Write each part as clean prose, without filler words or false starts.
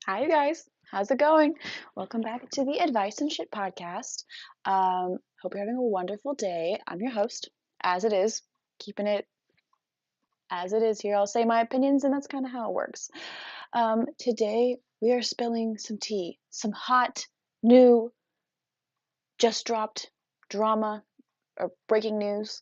Hi, you guys. How's it going? Welcome back to the Advice and Shit podcast. Hope you're having a wonderful day. I'm your host, as it is, keeping it as it is here. I'll say my opinions, and that's kind of how it works. Today, we are spilling some tea, some hot, new, just dropped drama or breaking news.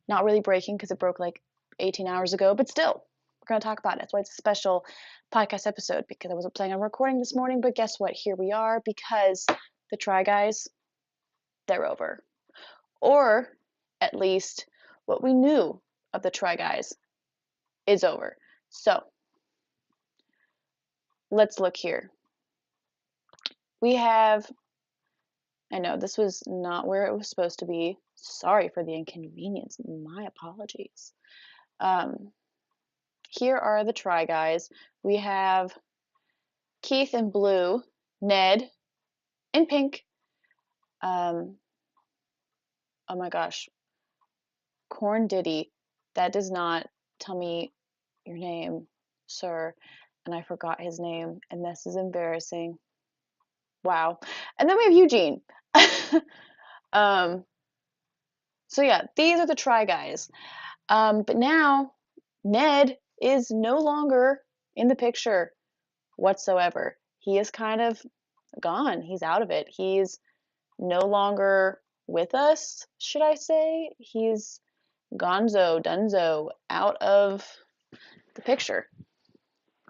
Not really breaking because it broke like 18 hours ago, but still, we're going to talk about it. That's why it's a special podcast episode because I wasn't planning on recording this morning, but guess what? Here we are because the Try Guys, they're over. Or at least what we knew of the Try Guys is over. So let's look here. We have, I know this was not where it was supposed to be. Sorry for the inconvenience. My apologies. Um, Here are the Try Guys. We have Keith in blue, Ned in pink. Um, oh my gosh, Corn Diddy. That does not tell me your name, sir. And I forgot his name, and this is embarrassing. Wow. And then we have Eugene. um, so yeah, these are the Try Guys. But now Ned is no longer in the picture whatsoever. He is kind of gone. He's out of it. He's no longer with us, should I say. He's gonzo, dunzo, out of the picture.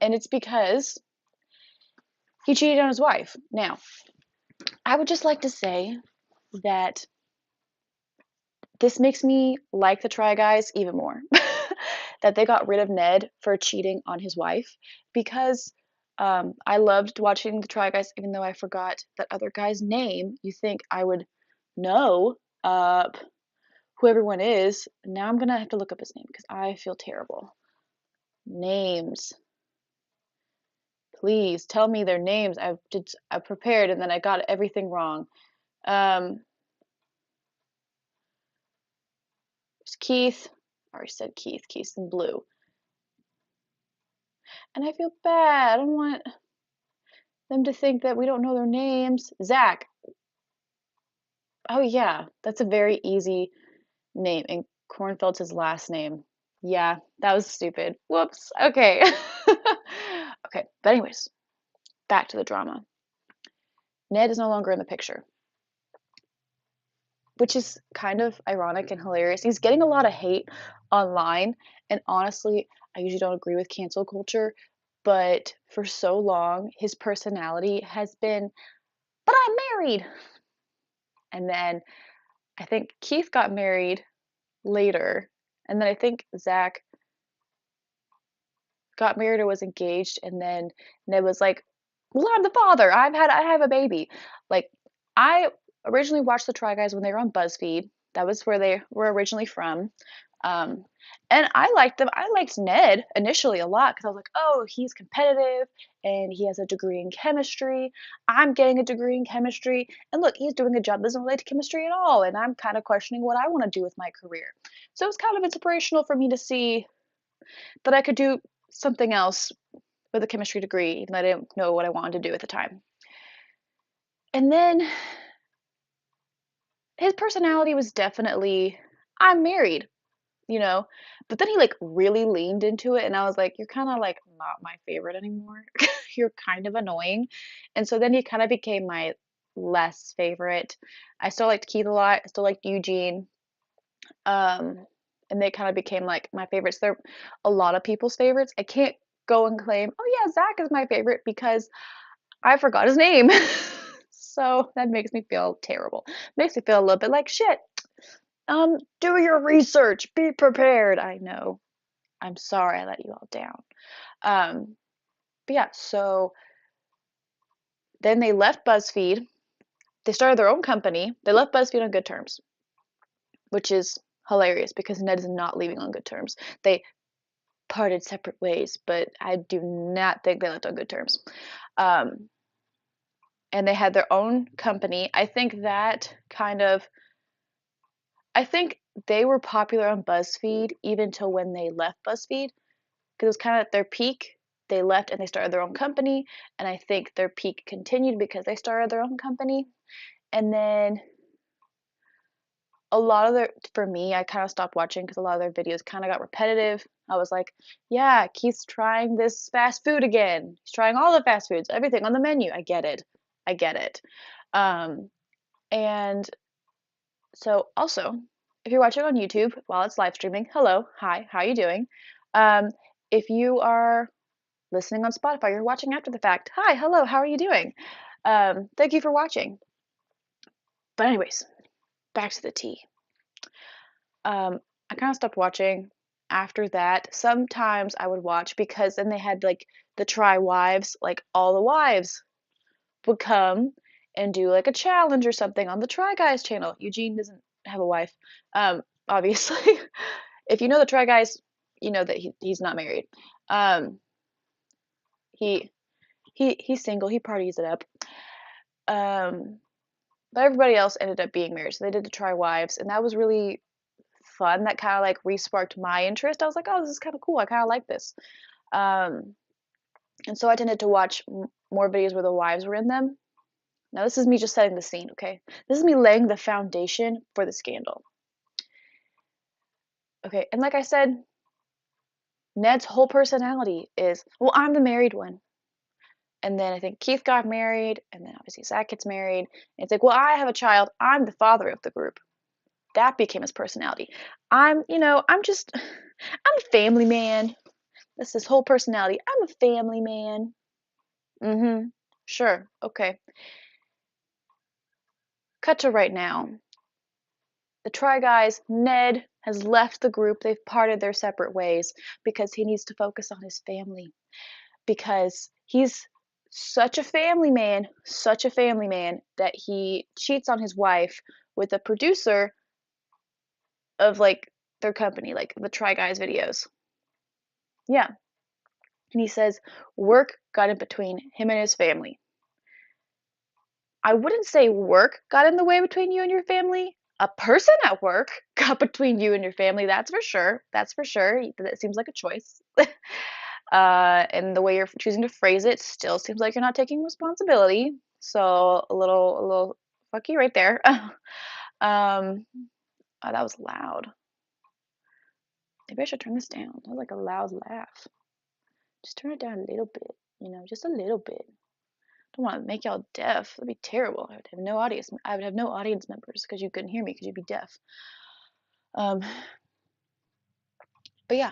And it's because he cheated on his wife. Now, I would just like to say that this makes me like the Try Guys even more. That they got rid of Ned for cheating on his wife because I loved watching the Try Guys, even though I forgot that other guy's name. You think I would know who everyone is. Now I'm gonna have to look up his name because I feel terrible. Names. Please tell me their names. I prepared and then I got everything wrong. Um, it's Keith. I already said Keith. Keith's in blue. And I feel bad. I don't want them to think that we don't know their names. Zach. Oh yeah, that's a very easy name. And Cornfeld's his last name. Yeah, that was stupid. Whoops. Okay. Okay, but anyways, back to the drama. Ned is no longer in the picture, which is kind of ironic and hilarious. He's getting a lot of hate online, and honestly, I usually don't agree with cancel culture, but for so long, his personality has been, but I'm married. And then I think Keith got married later, and then I think Zach got married or was engaged, and then Ned was like, "Well, I'm the father. I have a baby." Like, I originally watched the Try Guys when they were on BuzzFeed. That was where they were originally from. Um, and I liked them. I liked Ned initially a lot because I was like, "Oh, he's competitive and he has a degree in chemistry. I'm getting a degree in chemistry, and look, he's doing a job that doesn't relate to chemistry at all, and I'm kind of questioning what I want to do with my career." So it was kind of inspirational for me to see that I could do something else with a chemistry degree, even though I didn't know what I wanted to do at the time. And then his personality was definitely, I'm married, you know? But then he like really leaned into it, and I was like, you're kind of like not my favorite anymore. You're kind of annoying. And so then he kind of became my less favorite. I still liked Keith a lot, I still liked Eugene. Um, and they kind of became like my favorites. They're a lot of people's favorites. I can't go and claim, oh yeah, Zach is my favorite because I forgot his name. So that makes me feel terrible. Makes me feel a little bit like shit. Do your research. Be prepared. I know. I'm sorry I let you all down. Um, but yeah, so then they left BuzzFeed. They started their own company. They left BuzzFeed on good terms, which is hilarious because Ned is not leaving on good terms. They parted separate ways, but I do not think they left on good terms. Um, and they had their own company. I think they were popular on BuzzFeed even till when they left BuzzFeed because it was kind of at their peak. they left and they started their own company, and I think their peak continued because they started their own company. And then a lot of their, for me, I kind of stopped watching because a lot of their videos kind of got repetitive. I was like, yeah, Keith's trying this fast food again. He's trying all the fast foods, everything on the menu. I get it. I get it. Um, and so also, if you're watching on YouTube while it's live streaming, hello, hi, how you doing? Um, if you are listening on Spotify, you're watching after the fact, hi, hello, how are you doing? Thank you for watching. But anyways, back to the tea. I kind of stopped watching after that. Sometimes I would watch because then they had like the Try Wives, like all the wives would come and do like a challenge or something on the Try Guys channel. Eugene doesn't have a wife, obviously. If you know the Try Guys, you know that he's not married. Um, he he's single. He parties it up. Um, but everybody else ended up being married, so they did the Try Wives, and that was really fun. That kind of like re-sparked my interest. I was like, oh, this is kind of cool. I kind of like this. Um, and so I tended to watch more videos where the wives were in them. Now, this is me just setting the scene, okay? This is me laying the foundation for the scandal. Okay, and like I said, Ned's whole personality is, well, I'm the married one. And then I think Keith got married, and then obviously Zach gets married. And it's like, well, I have a child. I'm the father of the group. That became his personality. I'm just, I'm a family man. That's his whole personality. I'm a family man. Mm-hmm. Sure. Okay. Cut to right now. The Try Guys, Ned has left the group. They've parted their separate ways because he needs to focus on his family. Because he's such a family man that he cheats on his wife with a producer of like their company, like the Try Guys videos. Yeah. And he says work got in between him and his family. I wouldn't say work got in the way between you and your family. A person at work got between you and your family, that's for sure. That's for sure. That seems like a choice. And the way you're choosing to phrase it still seems like you're not taking responsibility. So a little fuck you right there. Oh, that was loud. Maybe I should turn this down. That was like a loud laugh. Just turn it down a little bit, just a little bit. Don't want to make y'all deaf. That'd be terrible. I would have no audience. I would have no audience members because you couldn't hear me because you'd be deaf. Um, but yeah,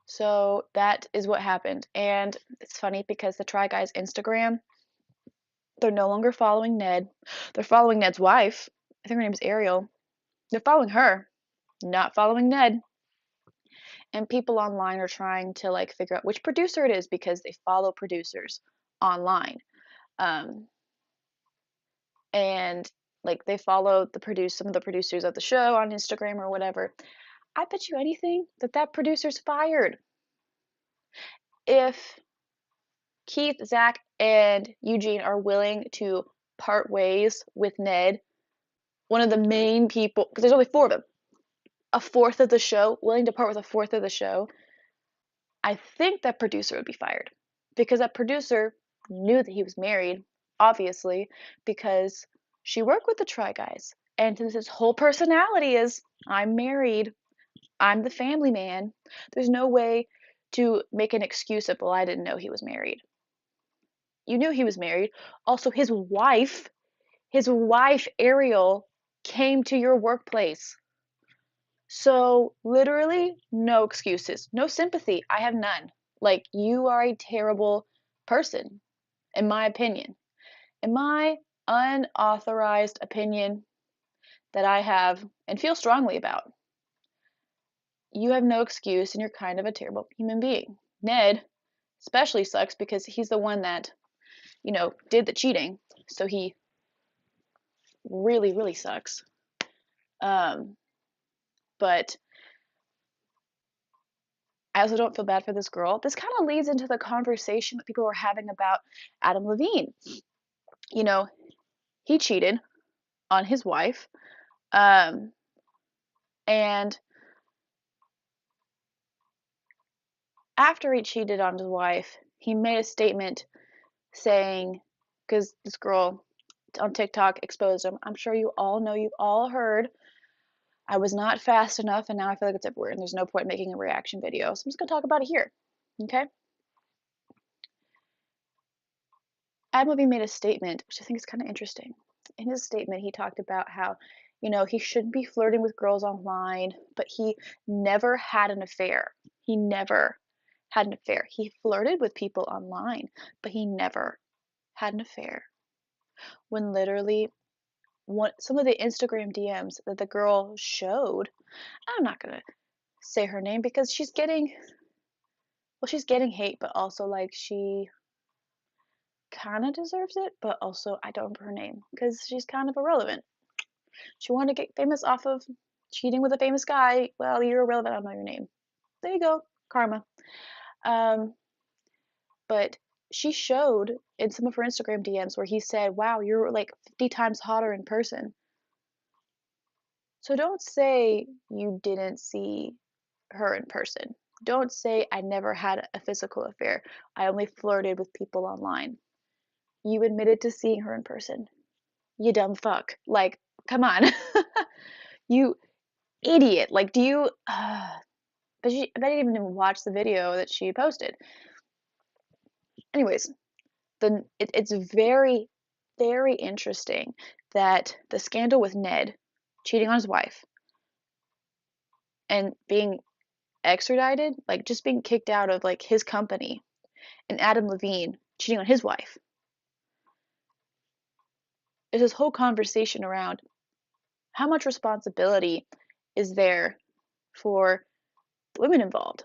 so that is what happened, and it's funny because the Try Guys Instagram, they're no longer following Ned. They're following Ned's wife. I think her name is Ariel. They're following her, not following Ned. And people online are trying to like figure out which producer it is because they follow producers online. Um, and like they follow some of the producers of the show on Instagram or whatever. I bet you anything that that producer's fired. If Keith, Zach, and Eugene are willing to part ways with Ned, one of the main people, because there's only four of them, a fourth of the show, willing to part with a fourth of the show, I think that producer would be fired. Because that producer knew that he was married, obviously, because she worked with the Try Guys. And since his whole personality is, I'm married, I'm the family man, there's no way to make an excuse of, well, I didn't know he was married. You knew he was married. Also, his wife, Ariel, came to your workplace. So, literally, no excuses, no sympathy. I have none. Like, you are a terrible person, in my opinion. In my unauthorized opinion that I have and feel strongly about, you have no excuse and you're kind of a terrible human being. Ned especially sucks because he's the one that, did the cheating. So he really, really sucks. Um, but I also don't feel bad for this girl. This kind of leads into the conversation that people were having about Adam Levine. You know, he cheated on his wife. Um, and after he cheated on his wife, he made a statement saying, because this girl on TikTok exposed him. I'm sure you all know, you all heard. I was not fast enough, and now I feel like it's everywhere, and there's no point making a reaction video. So I'm just gonna talk about it here. Okay? Adam Levine made a statement, which I think is kind of interesting. In his statement, he talked about how, he shouldn't be flirting with girls online, but he never had an affair. He never had an affair. He flirted with people online, but he never had an affair. When literally some of the Instagram DMs that the girl showed, I'm not gonna say her name because she's getting hate, but also like she kind of deserves it, but also I don't remember her name because she's kind of irrelevant. She wanted to get famous off of cheating with a famous guy. Well, you're irrelevant. I don't know your name. There you go, karma. Um, but she showed in some of her Instagram DMs where he said, "Wow, you're like 50 times hotter in person." So don't say you didn't see her in person. Don't say I never had a physical affair. I only flirted with people online. You admitted to seeing her in person. You dumb fuck. Like, come on. You idiot. Like, do you. But I didn't even watch the video that she posted. Anyways, it's very, very interesting that the scandal with Ned cheating on his wife and being extradited, like just being kicked out of like his company, and Adam Levine cheating on his wife. There's this whole conversation around how much responsibility is there for the women involved.